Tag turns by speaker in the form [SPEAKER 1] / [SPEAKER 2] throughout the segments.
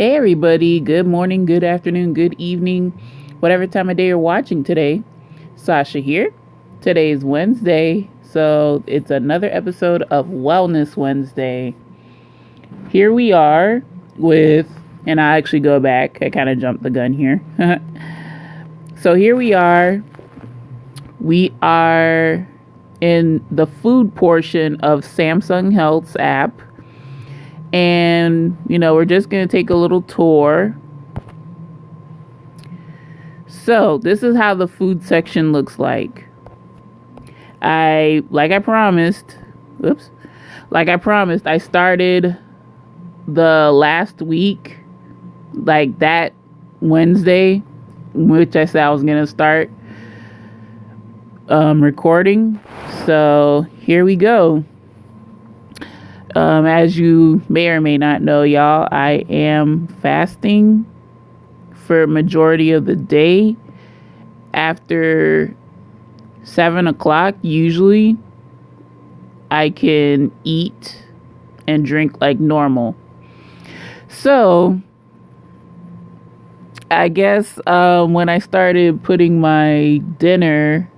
[SPEAKER 1] Hey everybody, good morning, good afternoon, good evening, whatever time of day you're watching today. Sasha here. Today is Wednesday, so it's another episode of Wellness Wednesday. Here we are with, and I actually go back, I kind of jumped the gun here. So here we are in the food portion of Samsung Health's app. And, we're just going to take a little tour. So, this is how the food section looks like. Like I promised, I started the last week, like that Wednesday, which I said I was going to start recording. So, here we go. As you may or may not know, y'all, I am fasting for majority of the day. After 7 o'clock, usually, I can eat and drink like normal. So, I guess when I started putting my dinner,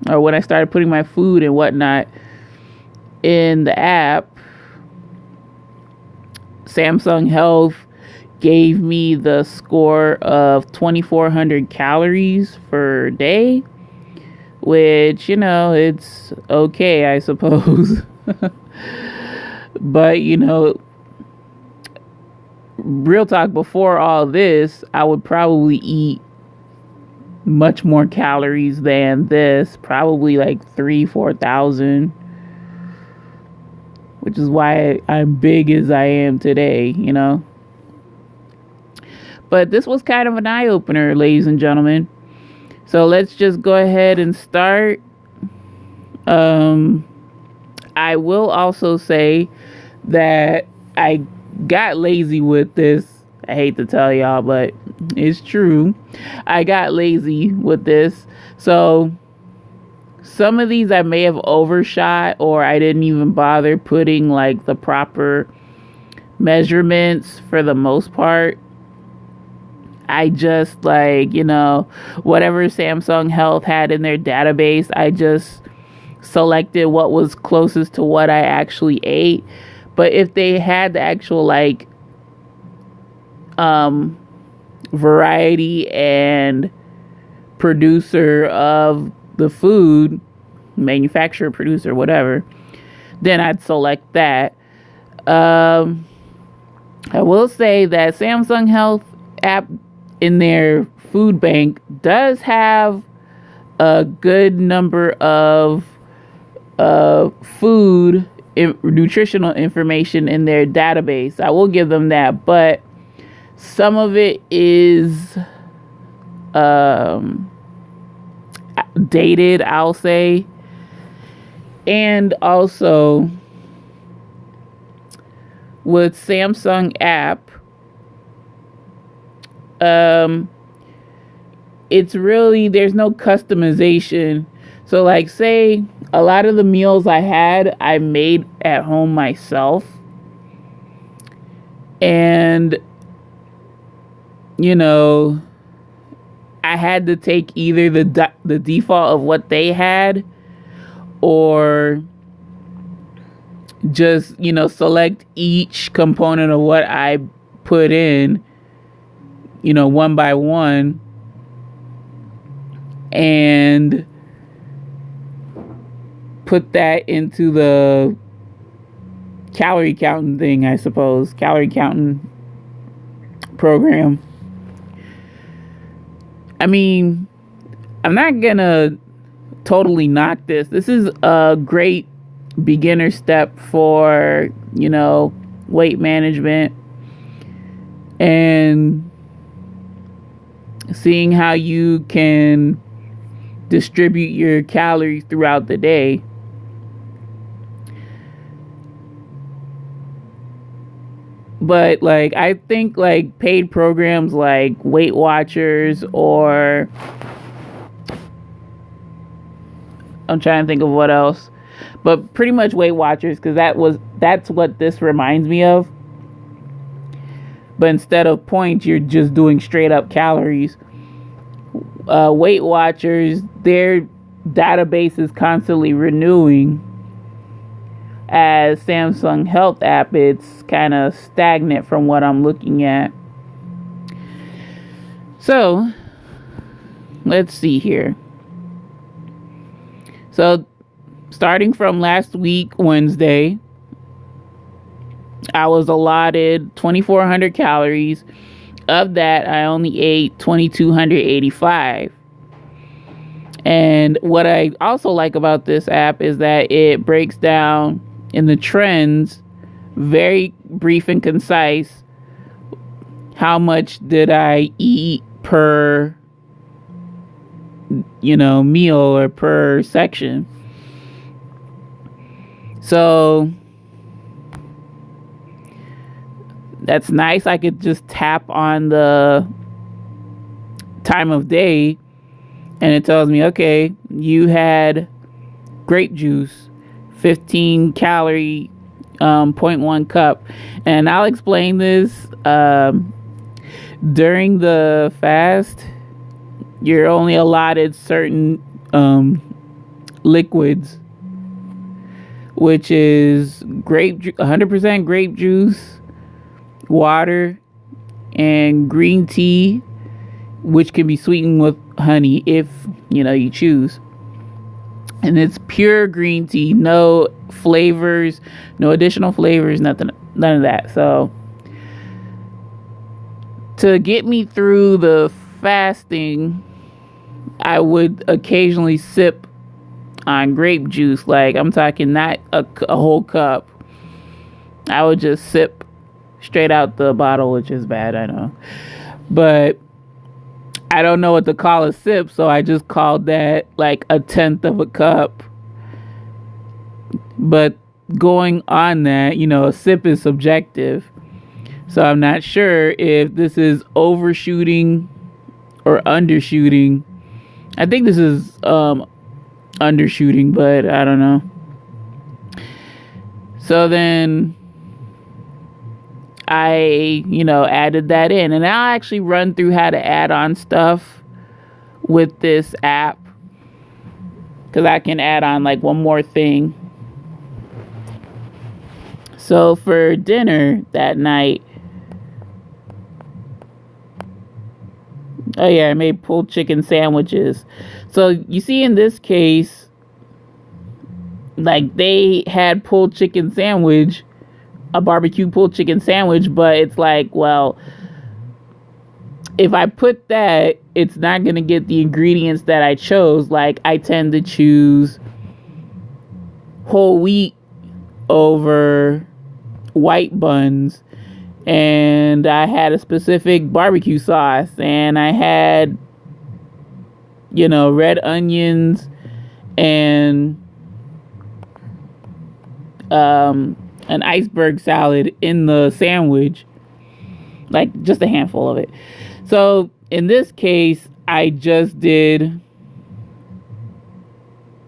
[SPEAKER 1] or when I started putting my food and whatnot in the app, Samsung Health gave me the score of 2,400 calories per day, which, it's okay, I suppose. But, real talk, before all this, I would probably eat much more calories than this, probably like 4,000. Which is why I'm big as I am today, But this was kind of an eye-opener, ladies and gentlemen. So let's just go ahead and start. I will also say that I got lazy with this. I hate to tell y'all, but it's true. I got lazy with this. So some of these I may have overshot, or I didn't even bother putting like the proper measurements for the most part. I just whatever Samsung Health had in their database, I just selected what was closest to what I actually ate. But if they had the actual variety and producer of the food, manufacturer, producer, whatever, then I'd select that. I will say that Samsung Health app in their food bank does have a good number of food nutritional information in their database. I will give them that, but some of it is dated, I'll say. And also with Samsung app, it's really, there's no customization. So say a lot of the meals I made at home myself. And I had to take either the default of what they had, or just, select each component of what I put in, one by one, and put that into the calorie counting thing, I suppose, calorie counting program. I mean, I'm not gonna totally knock this. This is a great beginner step for, weight management and seeing how you can distribute your calories throughout the day. But I think paid programs like Weight Watchers, or I'm trying to think of what else, but pretty much Weight Watchers, because that's what this reminds me of. but instead of points, you're just doing straight up calories. Weight Watchers, their database is constantly renewing. As Samsung Health app, it's kind of stagnant from what I'm looking at. So let's see here. So starting from last week, Wednesday, I was allotted 2,400 calories. Of that, I only ate 2,285. And what I also like about this app is that it breaks down in the trends, very brief and concise, how much did I eat per, meal or per section. So that's nice. I could just tap on the time of day and it tells me, okay, you had grape juice, 15 calorie, 0.1 cup. And I'll explain this. During the fast, you're only allotted certain liquids, which is 100% grape juice, water, and green tea, which can be sweetened with honey if you choose. And it's pure green tea, no flavors, no additional flavors, none of that. So to get me through the fasting, I would occasionally sip on grape juice. Like, I'm talking not a whole cup. I would just sip straight out the bottle, which is bad, I know. But I don't know what to call a sip, so I just called that like 1/10 of a cup. But going on that, a sip is subjective. So I'm not sure if this is overshooting or undershooting. I think this is undershooting, but I don't know. So then I, added that in. And I'll actually run through how to add on stuff with this app, because I can add on like one more thing. So for dinner that night, I made pulled chicken sandwiches. So you see in this case, like, they had pulled chicken sandwich, a barbecue pulled chicken sandwich, but it's like, well, if I put that, it's not going to get the ingredients that I chose. Like, I tend to choose whole wheat over white buns, and I had a specific barbecue sauce, and I had, red onions and an iceberg salad in the sandwich, like just a handful of it. So in this case, I just did,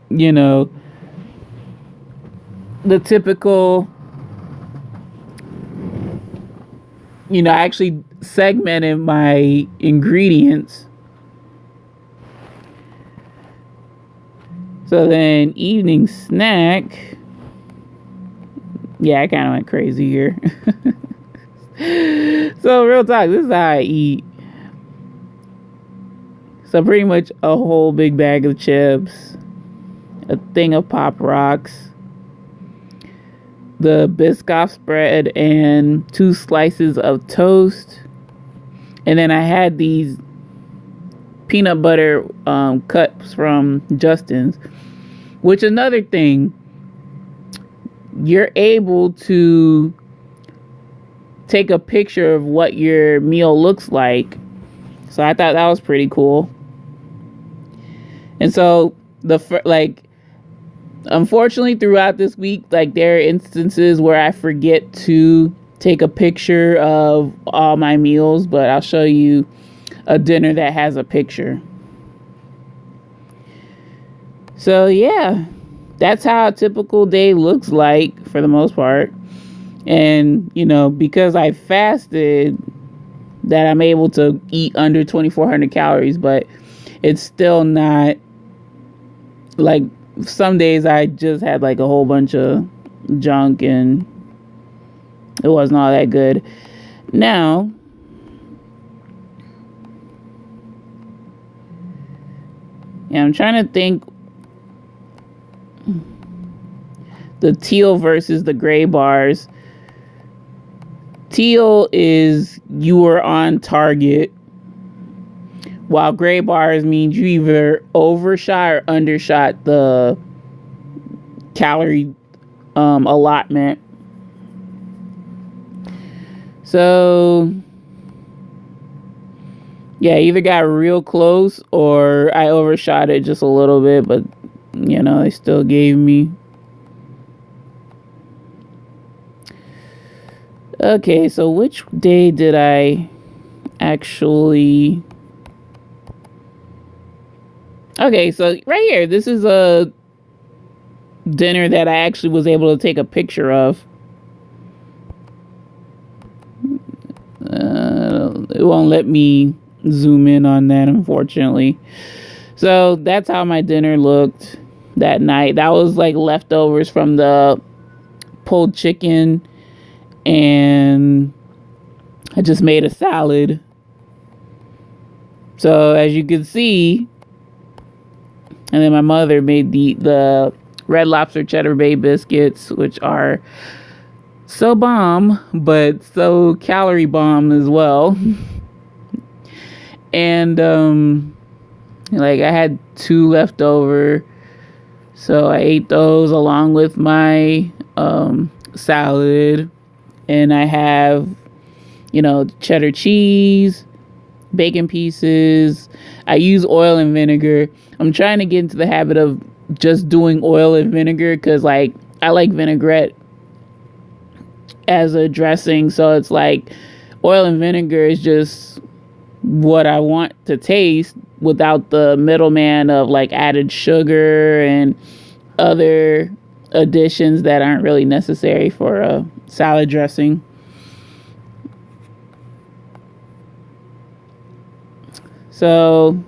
[SPEAKER 1] the typical, I actually segmented my ingredients. So then evening snack, I kind of went crazy here. So real talk, this is how I eat. So pretty much a whole big bag of chips, a thing of Pop Rocks, the Biscoff spread, and 2 slices of toast. And then I had these peanut butter cups from Justin's, which another thing, you're able to take a picture of what your meal looks like. So I thought that was pretty cool. And so unfortunately throughout this week, like, there are instances where I forget to take a picture of all my meals, but I'll show you a dinner that has a picture. So that's how a typical day looks like for the most part. And, because I fasted, that I'm able to eat under 2,400 calories, but it's still not like some days I just had like a whole bunch of junk and it wasn't all that good. Now, yeah, I'm trying to think the teal versus the gray bars. Teal is you are on target, while gray bars means you either overshot or undershot the calorie allotment. So yeah, either got real close or I overshot it just a little bit, but you know, they still gave me. Okay, so which day did I actually... Okay, so right here, this is a dinner that I actually was able to take a picture of. It won't let me zoom in on that, unfortunately. So that's how my dinner looked that night. That was like leftovers from the pulled chicken, and I just made a salad. So as you can see, and then my mother made the Red Lobster Cheddar Bay biscuits, which are so bomb, but so calorie bomb as well. And like I had 2 left over, so I ate those along with my salad. And I have, you know, cheddar cheese, bacon pieces. I use oil and vinegar. I'm trying to get into the habit of just doing oil and vinegar because, like, I like vinaigrette as a dressing. So it's like oil and vinegar is just what I want to taste without the middleman of like added sugar and other additions that aren't really necessary for a salad dressing. So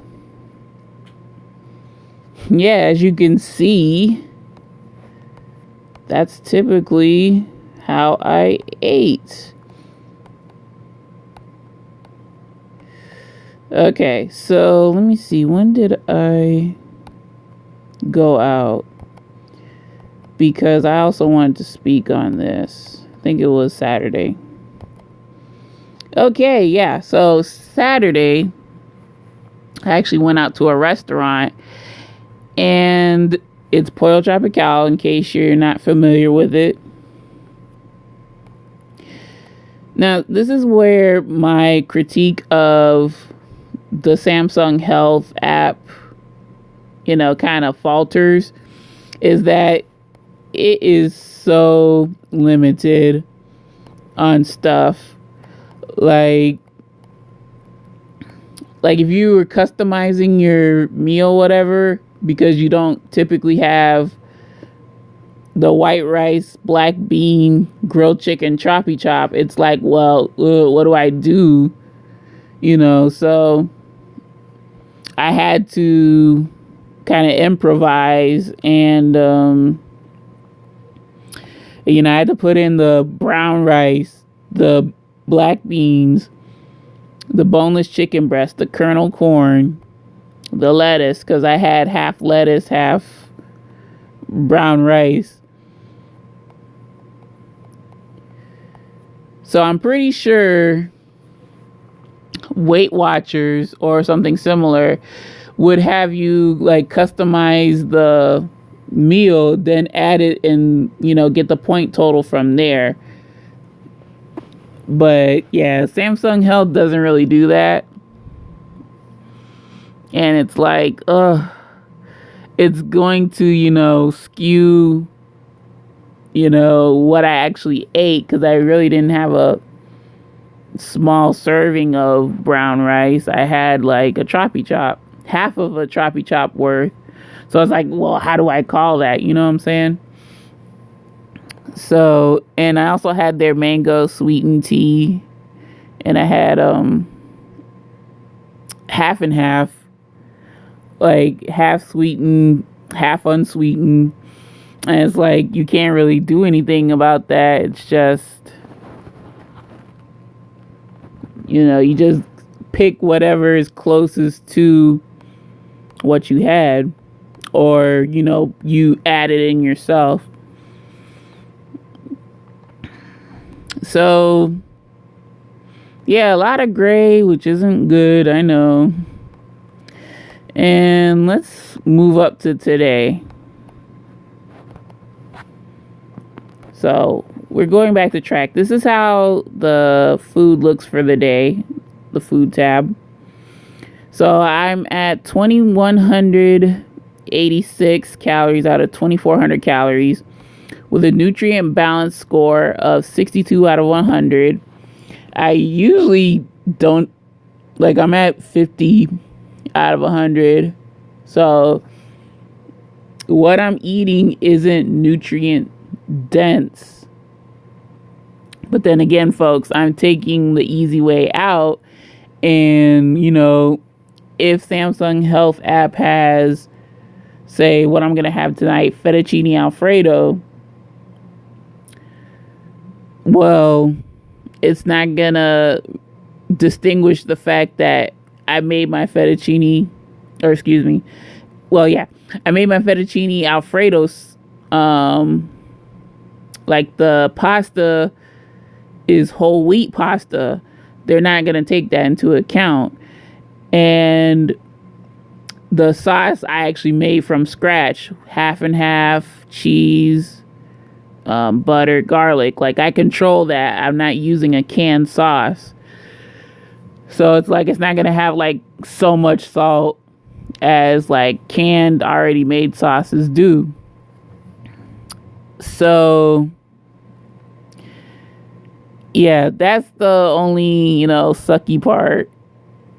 [SPEAKER 1] yeah, as you can see, that's typically how I ate. Okay, so let me see. When did I go out? Because I also wanted to speak on this. I think it was Saturday. Okay, yeah. So Saturday, I actually went out to a restaurant, and it's Pollo Tropical, in case you're not familiar with it. Now, this is where my critique of the Samsung Health app, you know, kind of falters, is that it is so limited on stuff. Like if you were customizing your meal, whatever, because you don't typically have the white rice, black bean, grilled chicken, choppy chop, it's like, well, what do I do? You know, so I had to kind of improvise, and you know, I had to put in the brown rice, the black beans, the boneless chicken breast, the kernel corn, the lettuce, because I had half lettuce, half brown rice. So I'm pretty sure Weight Watchers or something similar would have you like customize the meal, then add it and, you know, get the point total from there. But yeah, Samsung Health doesn't really do that. And it's like, it's going to, you know, skew, you know, what I actually ate, because I really didn't have a small serving of brown rice. I had like a choppy chop, half of a choppy chop worth. So I was like, well, how do I call that? You know what I'm saying? So, and I also had their mango sweetened tea and I had half and half, like half sweetened, half unsweetened. And it's like you can't really do anything about that. It's just, you just pick whatever is closest to what you had, or you add it in yourself. So yeah, a lot of gray, which isn't good, I know. And let's move up to today. So we're going back to track. This is how the food looks for the day, the food tab. So I'm at 2,186 calories out of 2,400 calories with a nutrient balance score of 62 out of 100. I usually don't, like, I'm at 50 out of 100. So what I'm eating isn't nutrient dense. But then again, folks, I'm taking the easy way out. And, if Samsung Health app has, say, what I'm going to have tonight, fettuccine Alfredo, well, it's not going to distinguish the fact that I made my fettuccine, or excuse me, well, yeah, I made my fettuccine Alfredo, like the pasta is whole wheat pasta. They're not going to take that into account. And the sauce I actually made from scratch, half and half, cheese, butter, garlic. Like, I control that. I'm not using a canned sauce. So it's like, it's not going to have like so much salt as like canned already made sauces do. So yeah, that's the only, sucky part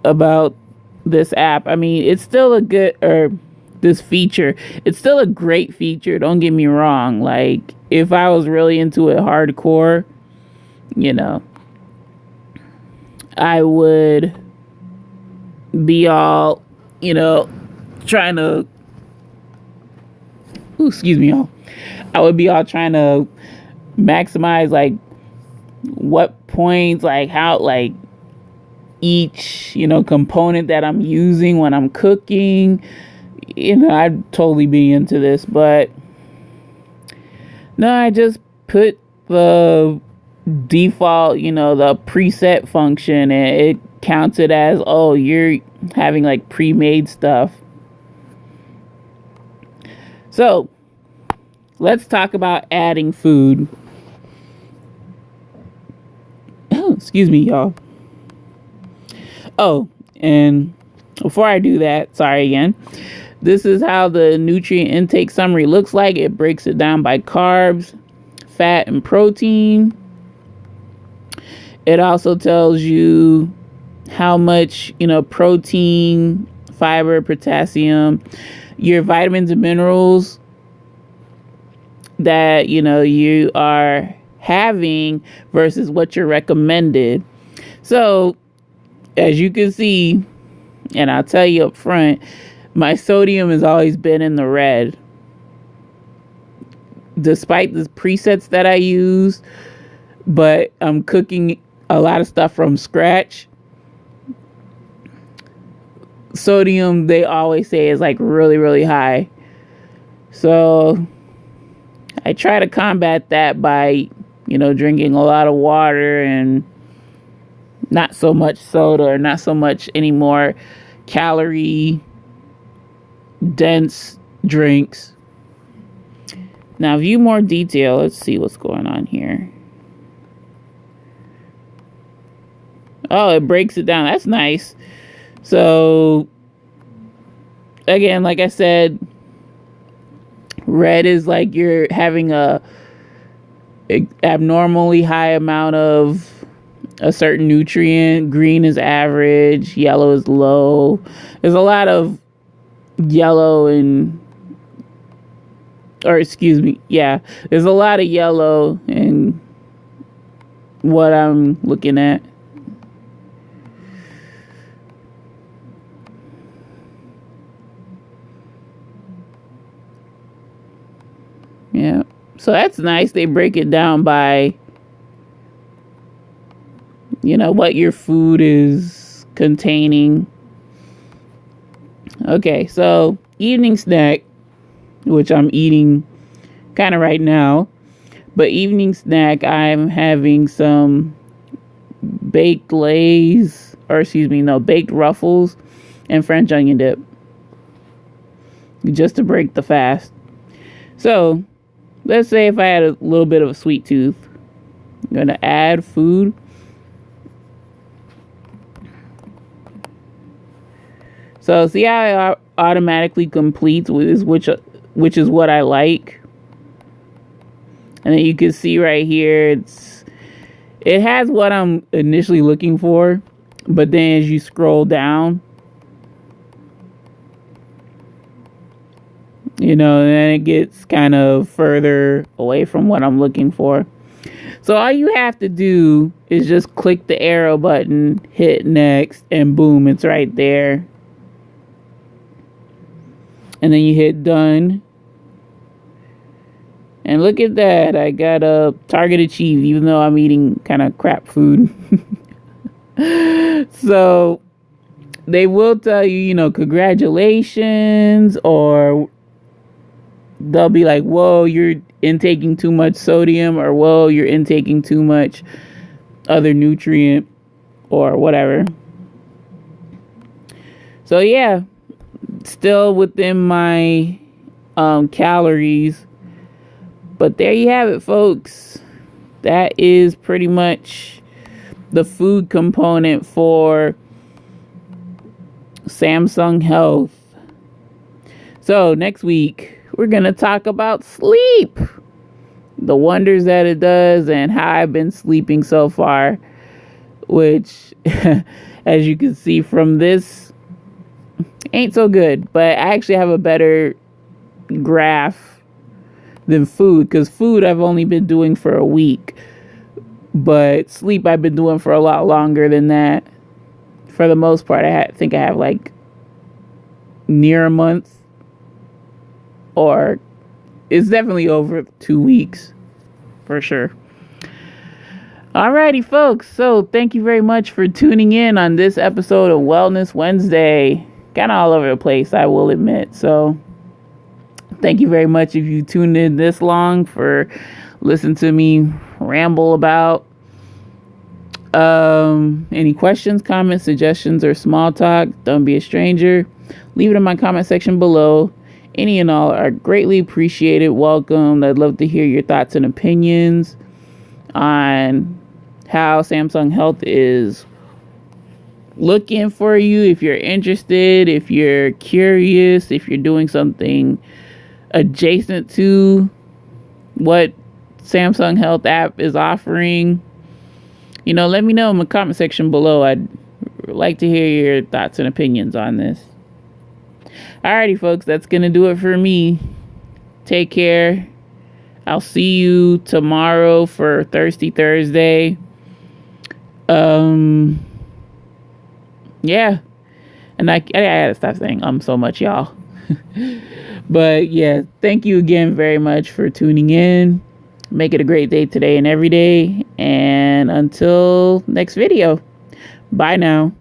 [SPEAKER 1] about this app. I mean, it's still this feature, it's still a great feature. Don't get me wrong. Like, if I was really into it hardcore, I would be all, trying to, excuse me, y'all. I would be all trying to maximize, like, what points, like, how, like, each, component that I'm using when I'm cooking. I'd totally be into this. But no, I just put the default, the preset function, and it counts it as, oh, you're having like pre-made stuff. So let's talk about adding food. Oh, excuse me, y'all. Oh, and before I do that, sorry again. This is how the nutrient intake summary looks like. It breaks it down by carbs, fat, and protein. It also tells you how much, protein, fiber, potassium, your vitamins and minerals that, you are having versus what you're recommended. So, as you can see, and I'll tell you up front, my sodium has always been in the red. Despite the presets that I use, but I'm cooking a lot of stuff from scratch. Sodium, they always say, is like really, really high. So I try to combat that by, drinking a lot of water and not so much soda, or not so much anymore calorie dense drinks. Now, view more detail. Let's see what's going on here. Oh, it breaks it down. That's nice. So, again, like I said, red is like you're having a abnormally high amount of a certain nutrient. Green is average. Yellow is low. There's a lot of yellow there's a lot of yellow in what I'm looking at. Yeah. So that's nice. They break it down by, what your food is containing. Okay, so evening snack, which I'm eating kind of right now. But evening snack, I'm having some baked Lay's, baked Ruffles and French onion dip. Just to break the fast. So, let's say if I had a little bit of a sweet tooth, I'm going to add food. So, see how it automatically completes, which is what I like. And then you can see right here, it has what I'm initially looking for. But then as you scroll down, then it gets kind of further away from what I'm looking for. So all you have to do is just click the arrow button, hit next, and boom, it's right there. And then you hit done. And look at that. I got a target achieved, even though I'm eating kind of crap food. So they will tell you, congratulations, or they'll be like, whoa, you're intaking too much sodium, or whoa, you're intaking too much other nutrient, or whatever. So yeah, still within my calories. But there you have it, folks. That is pretty much the food component for Samsung Health. So next week, we're going to talk about sleep. The wonders that it does and how I've been sleeping so far. Which, as you can see from this, ain't so good. But I actually have a better graph than food, because food I've only been doing for a week, but sleep I've been doing for a lot longer than that. For the most part, I think I have like near a month, or it's definitely over 2 weeks for sure. Alrighty, folks. So thank you very much for tuning in on this episode of Wellness Wednesday. Kind of all over the place, I will admit. So thank you very much if you tuned in this long for listening to me ramble about. Any questions, comments, suggestions, or small talk, don't be a stranger. Leave it in my comment section below. Any and all are greatly appreciated. Welcome. I'd love to hear your thoughts and opinions on how Samsung Health is looking for you. If you're interested, if you're curious, if you're doing something adjacent to what Samsung Health app is offering, let me know in the comment section below. I'd like to hear your thoughts and opinions on this. Alrighty, folks, that's gonna do it for me. Take care. I'll see you tomorrow for Thirsty Thursday. Yeah. And I gotta stop saying so much, y'all. But yeah, thank you again very much for tuning in. Make it a great day today and every day. And until next video, bye now.